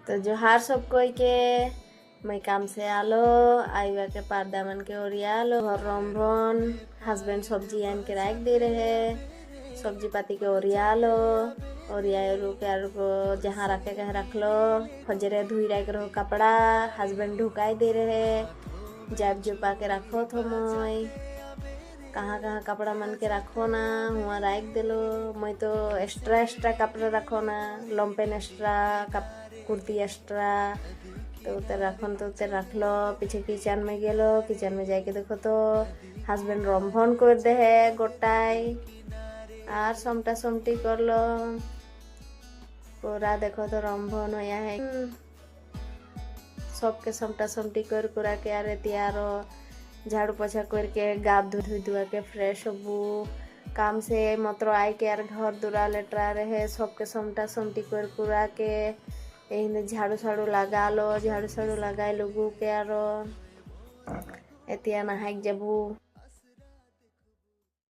तो जोहार सब कोई के मैं काम से आलो आईवा के पर्दा मन के ओरियालो और रंभन हस्बैंड सब्जी आन के राख दे रहे सब्जी पाती के ओरियालो ओरिया रुके आर को जहाँ रखे के रख लो फजरे धुई राख रहो कपड़ा हस्बैंड ढुकाई दे रहे जब जुपा के रखो थो मैं कहाँ कहाँ कपड़ा मन के रखो ना हुआ राख दिलो मैं तो एक्स्ट्रा कपड़ा रखो ना लॉम्पेन एक्स्ट्रा कुर्ती एक्स्ट्रा तो उतर रखन तो उतर रख लो पीछे किचन में गेलो किचन में जाके देखो तो हस्बैंड रंभन कर दे है गोटाई आर समटा समटी कर लो पूरा देखो तो रंभन होया है सबके समटा समटी कर पूरा के आरे त्यारो झाड़ू पोछा करके गाप धुई धुआ के फ्रेश होबू काम से मात्र आई के यार घर दूरा लेटरा रहे सबके समटा समटी कर पूरा के यही झाड़ू झाड़ू लगा लो झाड़ू झाड़ू लगाई लोगू के आरो एतिया नहाई जाबू